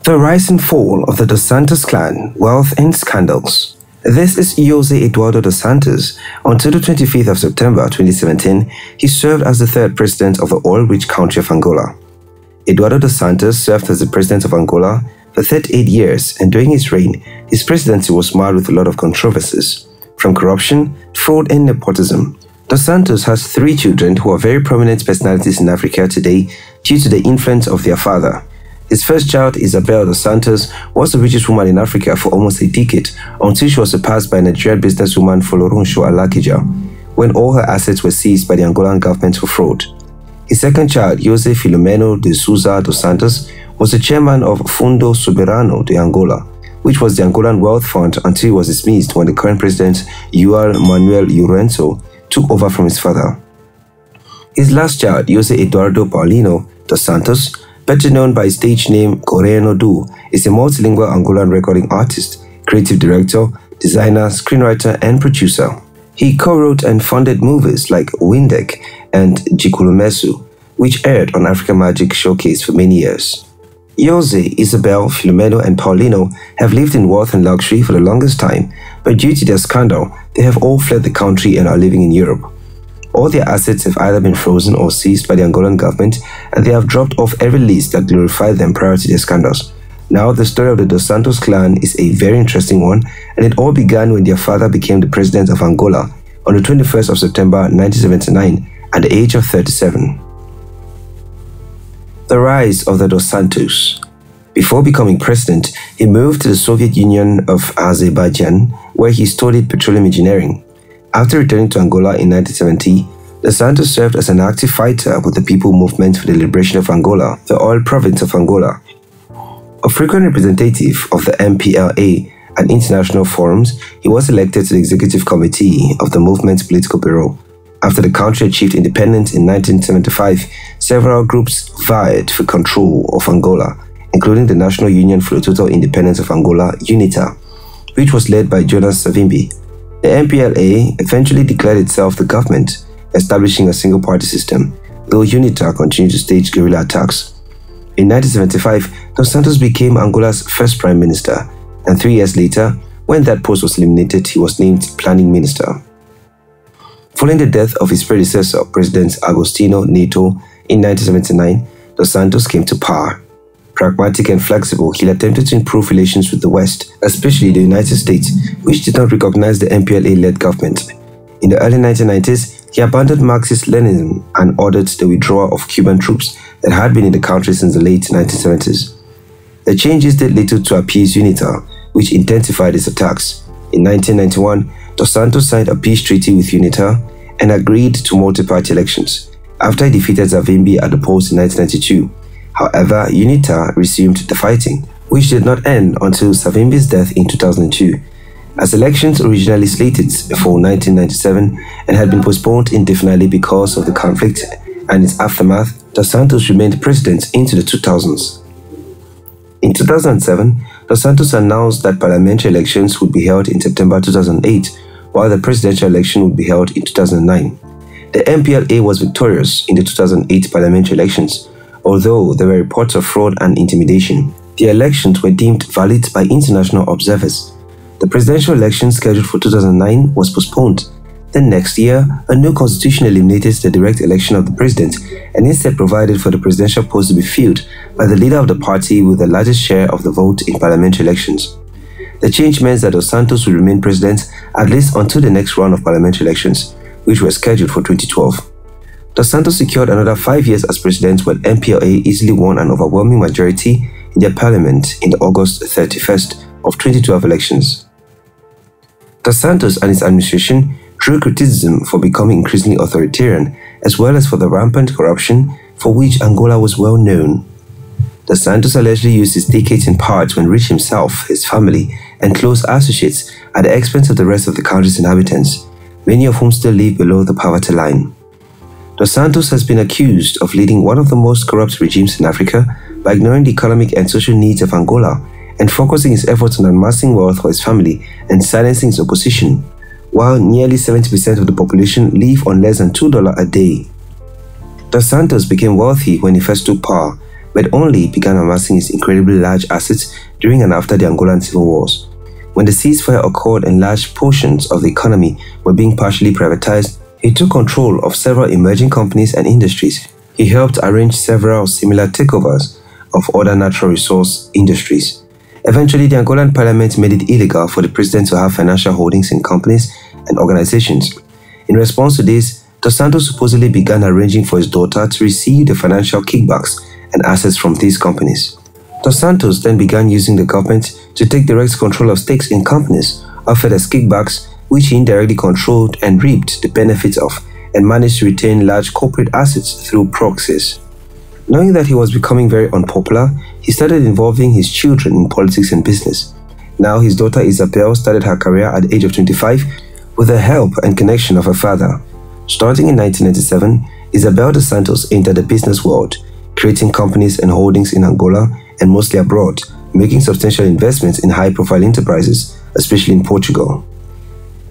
The rise and fall of the Dos Santos clan, wealth and scandals. This is Jose Eduardo dos Santos. Until the 25th of September 2017, he served as the third president of the oil-rich country of Angola. Eduardo dos Santos served as the president of Angola for 38 years, and during his reign, his presidency was marred with a lot of controversies, from corruption, fraud, and nepotism. Dos Santos has 3 children who are very prominent personalities in Africa today due to the influence of their father. His first child, Isabel dos Santos, was the richest woman in Africa for almost a decade until she was surpassed by Nigerian businesswoman Folorunso Alakija, when all her assets were seized by the Angolan government for fraud. His second child, Jose Filomeno de Souza dos Santos, was the chairman of Fundo Soberano de Angola, which was the Angolan Wealth Fund until it was dismissed when the current president, João Manuel Lourenço, took over from his father. His last child, Jose Eduardo Paulino dos Santos, better known by his stage name Coreno Du, is a multilingual Angolan recording artist, creative director, designer, screenwriter, and producer. He co-wrote and funded movies like Windek and Jikulumesu, which aired on Africa Magic Showcase for many years. Jose, Isabel, Filomeno, and Paulino have lived in wealth and luxury for the longest time, but due to their scandal, they have all fled the country and are living in Europe. All their assets have either been frozen or seized by the Angolan government, and they have dropped off every list that glorified them prior to their scandals. Now, the story of the Dos Santos clan is a very interesting one, and it all began when their father became the president of Angola on the 21st of September 1979 at the age of 37. The rise of the Dos Santos. Before becoming president, he moved to the Soviet Union of Azerbaijan, where he studied petroleum engineering. After returning to Angola in 1970, Dos Santos served as an active fighter with the People Movement for the Liberation of Angola, the oil province of Angola. A frequent representative of the MPLA at international forums, he was elected to the executive committee of the movement's political bureau. After the country achieved independence in 1975, several groups vied for control of Angola, including the National Union for the Total Independence of Angola, UNITA, which was led by Jonas Savimbi. The MPLA eventually declared itself the government, establishing a single-party system, though UNITA continued to stage guerrilla attacks. In 1975, Dos Santos became Angola's first prime minister, and 3 years later, when that post was eliminated, he was named planning minister. Following the death of his predecessor, President Agostinho Neto, in 1979, Dos Santos came to power. Pragmatic and flexible, he attempted to improve relations with the West, especially the United States, which did not recognize the MPLA-led government. In the early 1990s, he abandoned Marxist-Leninism and ordered the withdrawal of Cuban troops that had been in the country since the late 1970s. The changes did little to appease UNITA, which intensified its attacks. In 1991, Dos Santos signed a peace treaty with UNITA and agreed to multi-party elections, after he defeated Savimbi at the polls in 1992. However, UNITA resumed the fighting, which did not end until Savimbi's death in 2002. As elections originally slated for 1997 and had been postponed indefinitely because of the conflict and its aftermath, Dos Santos remained president into the 2000s. In 2007, Dos Santos announced that parliamentary elections would be held in September 2008, while the presidential election would be held in 2009. The MPLA was victorious in the 2008 parliamentary elections, although there were reports of fraud and intimidation. The elections were deemed valid by international observers. The presidential election scheduled for 2009 was postponed. The next year, a new constitution eliminated the direct election of the president and instead provided for the presidential post to be filled by the leader of the party with the largest share of the vote in parliamentary elections. The change meant that Dos Santos will remain president at least until the next round of parliamentary elections, which were scheduled for 2012. Dos Santos secured another 5 years as president when MPLA easily won an overwhelming majority in their parliament in the August 31st of 2012 elections. Dos Santos and his administration drew criticism for becoming increasingly authoritarian, as well as for the rampant corruption for which Angola was well known. Dos Santos allegedly used his decades in power to enrich himself, his family, and close associates at the expense of the rest of the country's inhabitants, many of whom still live below the poverty line. Dos Santos has been accused of leading one of the most corrupt regimes in Africa by ignoring the economic and social needs of Angola and focusing his efforts on amassing wealth for his family and silencing his opposition, while nearly 70% of the population live on less than $2 a day. Dos Santos became wealthy when he first took power, but only began amassing his incredibly large assets during and after the Angolan civil wars. When the ceasefire occurred and large portions of the economy were being partially privatized, he took control of several emerging companies and industries. He helped arrange several similar takeovers of other natural resource industries. Eventually, the Angolan parliament made it illegal for the president to have financial holdings in companies and organizations. In response to this, Dos Santos supposedly began arranging for his daughter to receive the financial kickbacks and assets from these companies. Dos Santos then began using the government to take direct control of stakes in companies offered as kickbacks, which he indirectly controlled and reaped the benefits of, and managed to retain large corporate assets through proxies. Knowing that he was becoming very unpopular, he started involving his children in politics and business. Now his daughter Isabel started her career at the age of 25 with the help and connection of her father. Starting in 1997, Isabel dos Santos entered the business world, creating companies and holdings in Angola and mostly abroad, making substantial investments in high-profile enterprises, especially in Portugal.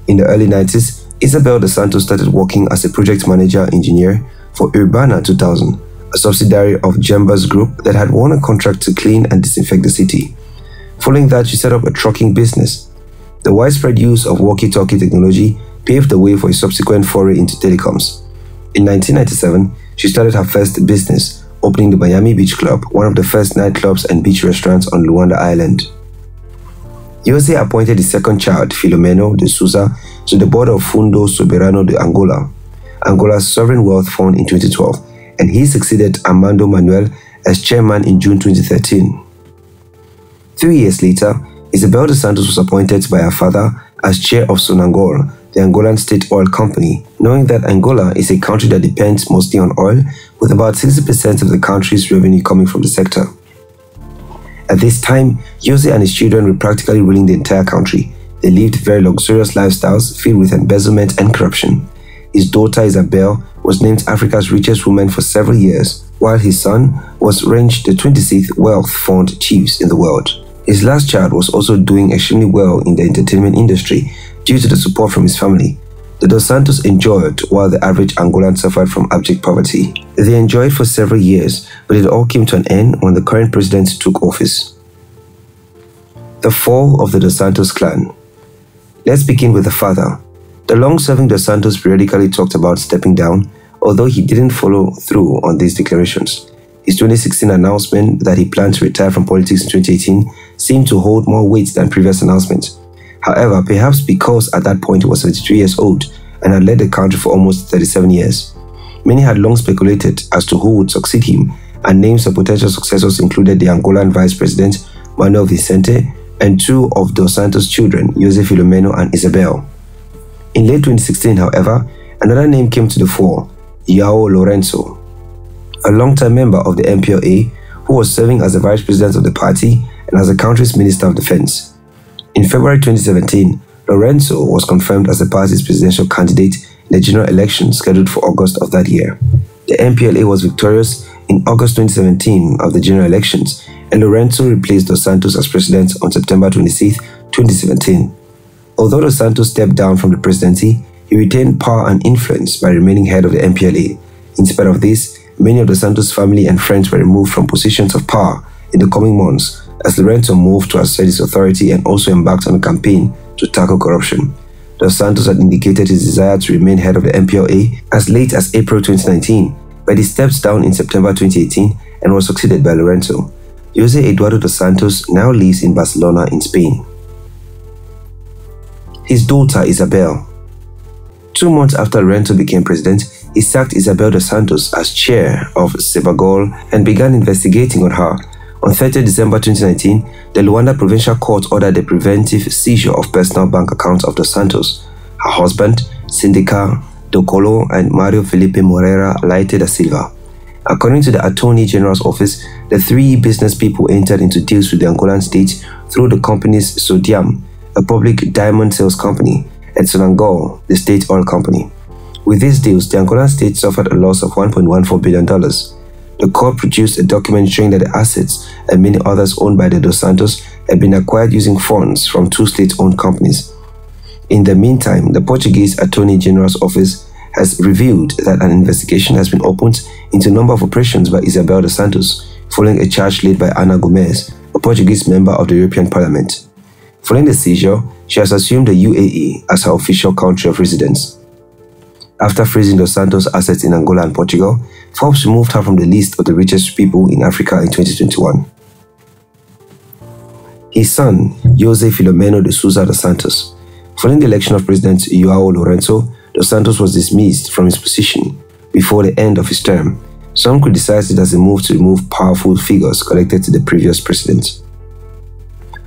In the early 90s, Isabel dos Santos started working as a project manager engineer for Urbana 2000, a subsidiary of Jembas Group that had won a contract to clean and disinfect the city. Following that, she set up a trucking business. The widespread use of walkie-talkie technology paved the way for a subsequent foray into telecoms. In 1997, she started her first business, opening the Miami Beach Club, one of the first nightclubs and beach restaurants on Luanda Island. Jose appointed his second child, Filomeno de Souza, to the board of Fundo Soberano de Angola, Angola's sovereign wealth fund, in 2012, and he succeeded Armando Manuel as chairman in June 2013. 3 years later, Isabel dos Santos was appointed by her father as chair of Sonangol, the Angolan state oil company, knowing that Angola is a country that depends mostly on oil, with about 60% of the country's revenue coming from the sector. At this time, Jose and his children were practically ruling the entire country. They lived very luxurious lifestyles filled with embezzlement and corruption. His daughter Isabel was named Africa's richest woman for several years, while his son was ranked the 26th wealth fund chiefs in the world. His last child was also doing extremely well in the entertainment industry due to the support from his family. The Dos Santos enjoyed while the average Angolan suffered from abject poverty. They enjoyed for several years, but it all came to an end when the current president took office. The fall of the Dos Santos clan. Let's begin with the father. The long-serving Dos Santos periodically talked about stepping down, although he didn't follow through on these declarations. His 2016 announcement that he planned to retire from politics in 2018 seemed to hold more weight than previous announcements. However, perhaps because at that point he was 73 years old and had led the country for almost 37 years. Many had long speculated as to who would succeed him, and names of potential successors included the Angolan Vice President Manuel Vicente and two of Dos Santos' children, Jose Filomeno and Isabel. In late 2016, however, another name came to the fore, João Lourenço, a long-time member of the MPLA who was serving as the Vice President of the party and as the country's Minister of Defense. In February 2017, Lourenço was confirmed as the party's presidential candidate in the general election scheduled for August of that year. The MPLA was victorious in August 2017 of the general elections, and Lourenço replaced Dos Santos as president on September 26, 2017. Although Dos Santos stepped down from the presidency, he retained power and influence by remaining head of the MPLA. In spite of this, many of Dos Santos' family and friends were removed from positions of power in the coming months as Lourenço moved to assert his authority and also embarked on a campaign to tackle corruption. Dos Santos had indicated his desire to remain head of the MPLA as late as April 2019, but he stepped down in September 2018 and was succeeded by Lourenço. Jose Eduardo dos Santos now lives in Barcelona in Spain. His daughter Isabel. 2 months after Lourenço became president, he sacked Isabel dos Santos as chair of Sebagol and began investigating on her. On 30 December 2019, the Luanda Provincial Court ordered the preventive seizure of personal bank accounts of Dos Santos, her husband, Sindica Docolo, and Mario Felipe Moreira Leite da Silva. According to the Attorney General's office, the 3 business people entered into deals with the Angolan state through the companies Sodiam, a public diamond sales company, and Sonangol, the state oil company. With these deals, the Angolan state suffered a loss of $1.14 billion. The court produced a document showing that the assets and many others owned by the Dos Santos had been acquired using funds from 2 state-owned companies. In the meantime, the Portuguese Attorney General's office has revealed that an investigation has been opened into a number of operations by Isabel dos Santos, following a charge led by Ana Gomes, a Portuguese member of the European Parliament. Following the seizure, she has assumed the UAE as her official country of residence. After freezing Dos Santos' assets in Angola and Portugal, Forbes removed her from the list of the richest people in Africa in 2021. His son, José Filomeno de Sousa dos Santos. Following the election of President João Lourenço, Dos Santos was dismissed from his position before the end of his term. Some criticized it as a move to remove powerful figures connected to the previous president.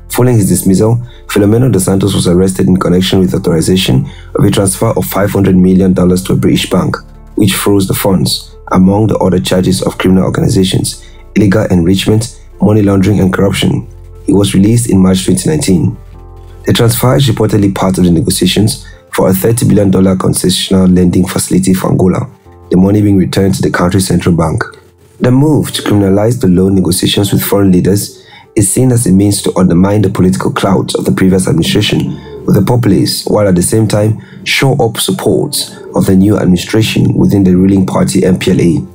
Following his dismissal, Filomeno dos Santos was arrested in connection with authorization of a transfer of $500 million to a British bank, which froze the funds, among the other charges of criminal organizations, illegal enrichment, money laundering and corruption. He was released in March 2019. The transfer is reportedly part of the negotiations for a $30 billion concessional lending facility for Angola, the money being returned to the country's central bank. The move to criminalize the loan negotiations with foreign leaders is seen as a means to undermine the political clout of the previous administration with the populace, while at the same time show up support of the new administration within the ruling party MPLA.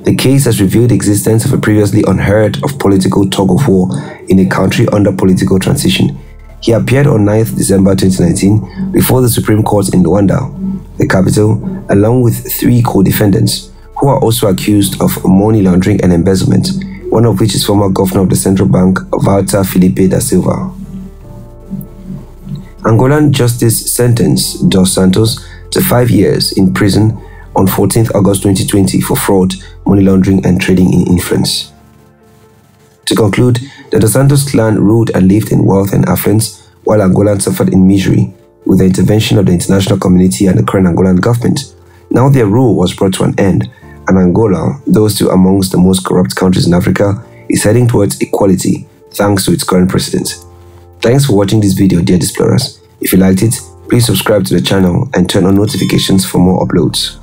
The case has revealed the existence of a previously unheard of political tug-of-war in a country under political transition. He appeared on 9th December 2019 before the Supreme Court in Luanda, the capital, along with 3 co-defendants who are also accused of money laundering and embezzlement, one of which is former governor of the central bank, Walter Filipe da Silva. Angolan justice sentenced Dos Santos to 5 years in prison on 14th August 2020 for fraud, money laundering and trading in influence. To conclude, the Dos Santos clan ruled and lived in wealth and affluence, while Angolans suffered in misery. With the intervention of the international community and the current Angolan government, now their rule was brought to an end, and Angola, though still amongst the most corrupt countries in Africa, is heading towards equality thanks to its current president. Thanks for watching this video, dear explorers. If you liked it, please subscribe to the channel and turn on notifications for more uploads.